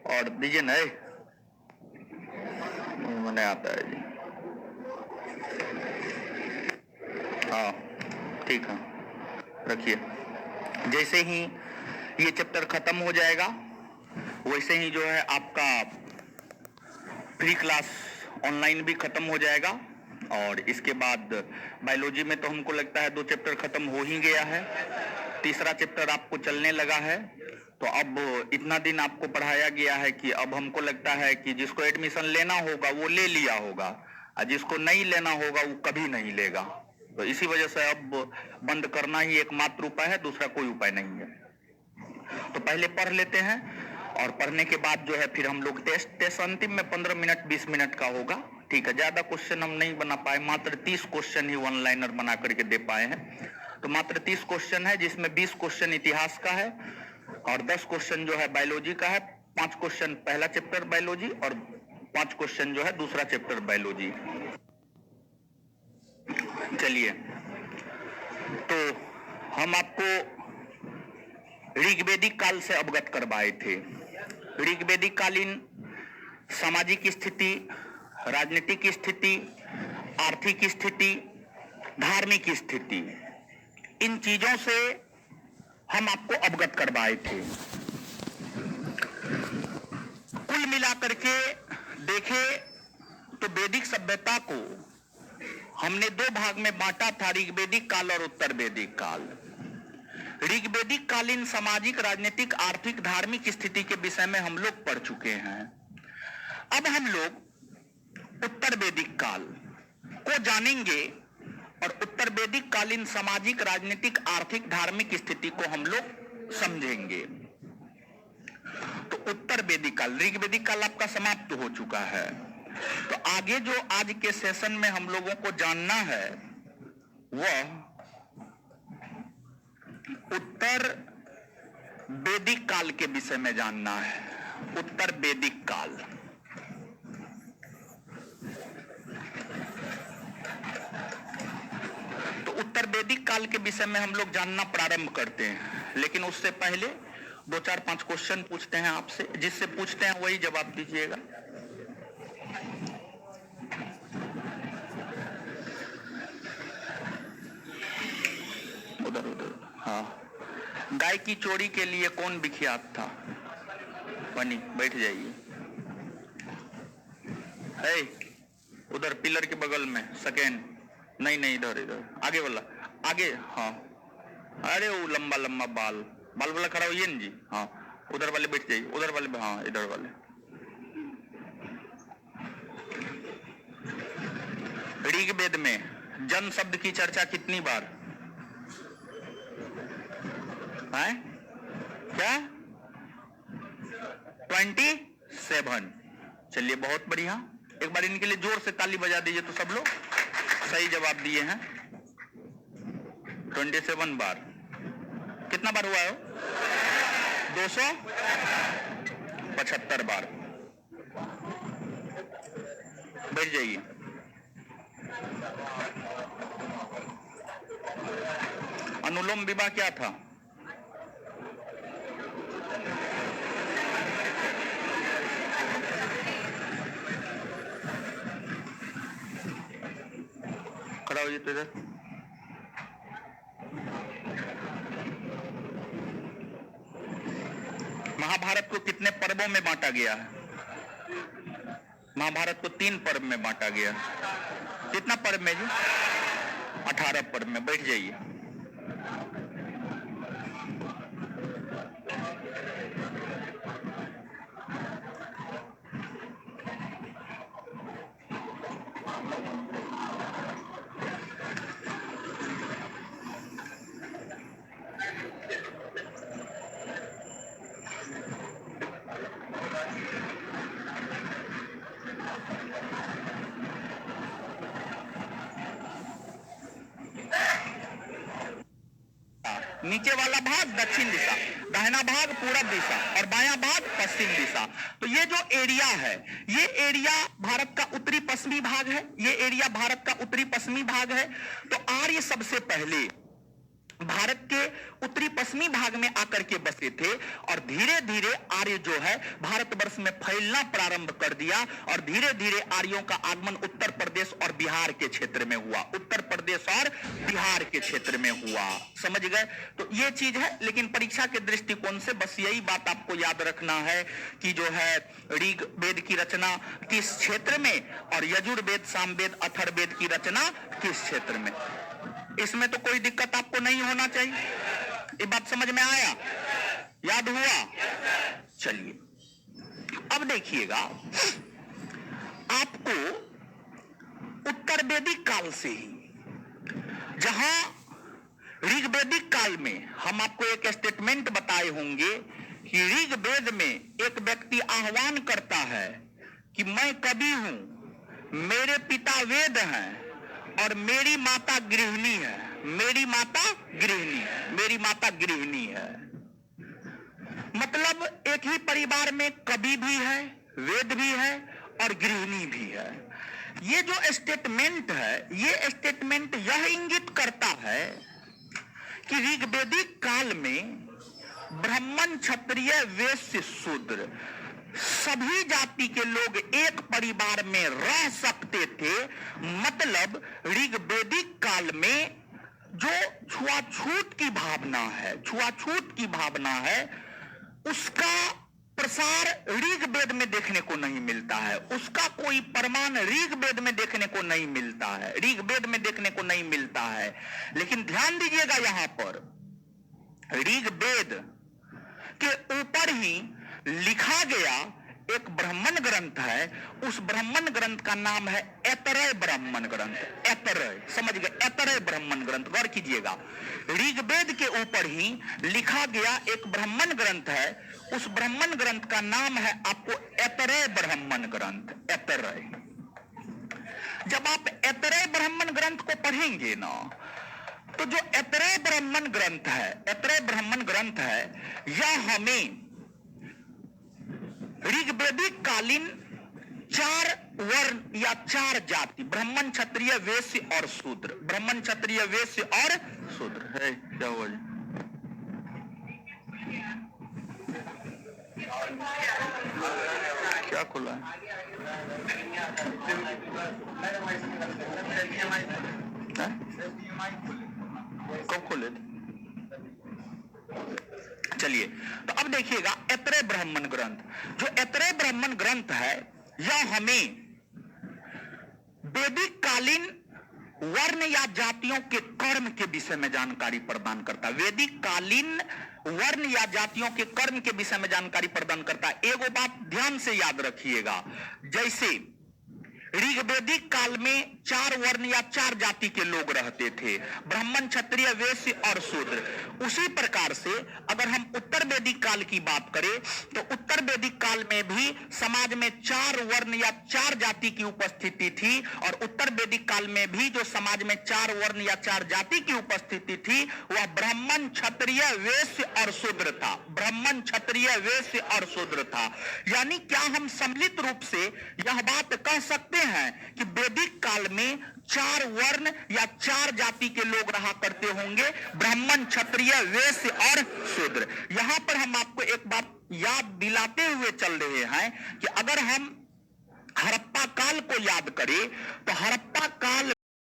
और दीजिए ना, मैंने आता है जी। हाँ ठीक है, रखिए। जैसे ही ये चैप्टर खत्म हो जाएगा वैसे ही जो है आपका प्री क्लास ऑनलाइन भी खत्म हो जाएगा। और इसके बाद बायोलॉजी में तो हमको लगता है 2 चैप्टर खत्म हो ही गया है, तीसरा चैप्टर आपको चलने लगा है। तो अब इतना दिन आपको पढ़ाया गया है कि अब हमको लगता है कि जिसको एडमिशन लेना होगा वो ले लिया होगा, और जिसको नहीं लेना होगा वो कभी नहीं लेगा। तो इसी वजह से अब बंद करना ही एकमात्र उपाय है, दूसरा कोई उपाय नहीं है। तो पहले पढ़ लेते हैं, और पढ़ने के बाद जो है फिर हम लोग टेस्ट अंतिम में 15 मिनट 20 मिनट का होगा। ठीक है, ज्यादा क्वेश्चन हम नहीं बना पाए, मात्र 30 क्वेश्चन ही वन लाइनर बना करके दे पाए हैं। तो मात्र 30 क्वेश्चन है, जिसमें 20 क्वेश्चन इतिहास का है और 10 क्वेश्चन जो है बायोलॉजी का है। 5 क्वेश्चन पहला चैप्टर बायोलॉजी और 5 क्वेश्चन जो है दूसरा चैप्टर बायोलॉजी। चलिए, तो हम आपको ऋग्वेदिक काल से अवगत करवाए थे। ऋग्वेदिक कालीन सामाजिक स्थिति, राजनीतिक स्थिति, आर्थिक स्थिति, धार्मिक स्थिति, इन चीजों से हम आपको अवगत करवाए थे। कुल मिलाकर के देखे तो वैदिक सभ्यता को हमने 2 भाग में बांटा था, ऋग्वेदिक काल और उत्तर वैदिक काल। ऋग्वेदिक कालीन सामाजिक, राजनीतिक, आर्थिक, धार्मिक स्थिति के विषय में हम लोग पढ़ चुके हैं। अब हम लोग उत्तर वैदिक काल को जानेंगे और उत्तर वैदिक कालीन सामाजिक, राजनीतिक, आर्थिक, धार्मिक स्थिति को हम लोग समझेंगे। तो उत्तर वैदिक काल, ऋग्वेदिक काल आपका समाप्त हो चुका है। तो आगे जो आज के सेशन में हम लोगों को जानना है वह उत्तर वैदिक काल के विषय में जानना है। उत्तर वैदिक काल, तो उत्तर वैदिक काल के विषय में हम लोग जानना प्रारंभ करते हैं, लेकिन उससे पहले 2 4 5 क्वेश्चन पूछते हैं आपसे। जिससे पूछते हैं वही जवाब दीजिएगा। उधर उधर, हाँ। गाय की चोरी के लिए कौन विख्यात था? बनी, बैठ जाइए। है उधर पिलर के बगल में, सेकेंड नहीं नहीं, इधर इधर आगे वाला, आगे, हाँ। अरे वो लंबा लंबा बाल बाल वाला खड़ा होइए ना जी, हाँ। उधर वाले बैठ जाइए, उधर वाले, हाँ इधर वाले। ऋग्वेद में जन शब्द की चर्चा कितनी बार है? क्या? 27। चलिए बहुत बढ़िया, एक बार इनके लिए जोर से ताली बजा दीजिए तो सब लोग सही जवाब दिए हैं। 27 बार। कितना बार हुआ है? 275 बार। बैठ जाइए। अनुलोम विवाह क्या था? खड़ा होइए तो इधर। महाभारत को कितने पर्वों में बांटा गया है? महाभारत को 3 पर्व में बांटा गया। कितना पर्व में जी? 18 पर्व में। बैठ जाइए। नीचे वाला भाग दक्षिण दिशा, दाहिना भाग पूरब दिशा और बायां भाग पश्चिम दिशा। तो ये जो एरिया है, ये एरिया भारत का उत्तरी पश्चिमी भाग है। ये एरिया भारत का उत्तरी पश्चिमी भाग है। तो आर्य सबसे पहले भारत के उत्तरी पश्चिमी भाग में आकर के बसे थे और धीरे धीरे आर्य जो है भारतवर्ष में फैलना प्रारंभ कर दिया और धीरे धीरे आर्यों का आगमन उत्तर प्रदेश और बिहार के क्षेत्र में हुआ, उत्तर प्रदेश और बिहार के क्षेत्र में हुआ। समझ गए? तो ये चीज है, लेकिन परीक्षा के दृष्टिकोण से बस यही बात आपको याद रखना है कि जो है ऋग्वेद की रचना किस क्षेत्र में और यजुर्वेद, सामवेद, अथर्ववेद की रचना किस क्षेत्र में। इसमें तो कोई दिक्कत आपको नहीं होना चाहिए। ये बात समझ में आया? याद हुआ? चलिए अब देखिएगा, आपको उत्तर वैदिक काल से ही, जहां ऋग्वेदिक काल में हम आपको एक स्टेटमेंट बताए होंगे कि ऋग्वेद में एक व्यक्ति आह्वान करता है कि मैं कवि हूं, मेरे पिता वेद हैं और मेरी माता गृहिणी है, मेरी माता गृहिणी है, मेरी माता गृहिणी है। मतलब एक ही परिवार में कवि भी है, वेद भी है और गृहिणी भी है। ये जो स्टेटमेंट है, ये स्टेटमेंट यह इंगित करता है कि ऋग्वेदिक काल में ब्राह्मण, क्षत्रिय, वैश्य, शूद्र सभी जाति के लोग एक परिवार में रह सकते थे। मतलब ऋग्वेदिक काल में जो छुआछूत की भावना है, छुआछूत की भावना है, उसका प्रसार ऋग्वेद में देखने को नहीं मिलता है, उसका कोई प्रमाण ऋग्वेद में देखने को नहीं मिलता है, ऋग्वेद में देखने को नहीं मिलता है। लेकिन ध्यान दीजिएगा, यहां पर ऋग्वेद के ऊपर ही लिखा गया एक ब्राह्मण ग्रंथ है। उस ब्राह्मण ग्रंथ का नाम है ऐतरेय ब्राह्मण ग्रंथ। ऐतरेय, समझ गए? ऐतरेय ब्राह्मण ग्रंथ, गौर कीजिएगा। ऋग्वेद के ऊपर ही लिखा गया एक ब्राह्मण ग्रंथ है। उस ब्राह्मण ग्रंथ का नाम है आपको ऐतरेय ब्राह्मण ग्रंथ। ऐतरेय, जब आप ऐतरेय ब्राह्मण ग्रंथ को पढ़ेंगे ना, तो जो ऐतरेय ब्राह्मण ग्रंथ है, ऐतरेय ब्राह्मण ग्रंथ है, यह हमें ऋग्वेदिक कालीन 4 वर्ण या 4 जाति, ब्राह्मण, क्षत्रिय, वैश्य और शूद्र, ब्राह्मण, क्षत्रिय, वैश्य और शूद्र है। क्या हुआ? क्या खुला है? कब खोले थे? चलिए, तो अब देखिएगा ऐतरेय ब्राह्मण ग्रंथ। जो ऐतरेय ब्राह्मण ग्रंथ है, यह हमें वैदिक कालीन वर्ण या जातियों के कर्म के विषय में जानकारी प्रदान करता है। वैदिक कालीन वर्ण या जातियों के कर्म के विषय में जानकारी प्रदान करता है। एगो बात ध्यान से याद रखिएगा, जैसे ऋग्वेदिक काल में 4 वर्ण या 4 जाति के लोग रहते थे, ब्राह्मण, क्षत्रिय, वैश्य और शूद्र। उसी प्रकार से अगर हम उत्तर वैदिक काल की बात करें, तो उत्तर वैदिक काल में भी समाज में 4 वर्ण या 4 जाति की उपस्थिति थी। और उत्तर वैदिक काल में भी जो समाज में 4 वर्ण या 4 जाति की उपस्थिति थी, वह ब्राह्मण, क्षत्रिय, वैश्य और शूद्र था। ब्राह्मण, क्षत्रिय, वैश्य और शूद्र था। यानी क्या हम सम्मिलित रूप से यह बात कह सकते हैं कि वैदिक काल में 4 वर्ण या 4 जाति के लोग रहा करते होंगे, ब्राह्मण, क्षत्रिय, वैश्य और शूद्र। यहां पर हम आपको एक बात याद दिलाते हुए चल रहे हैं कि अगर हम हड़प्पा काल को याद करें, तो हड़प्पा काल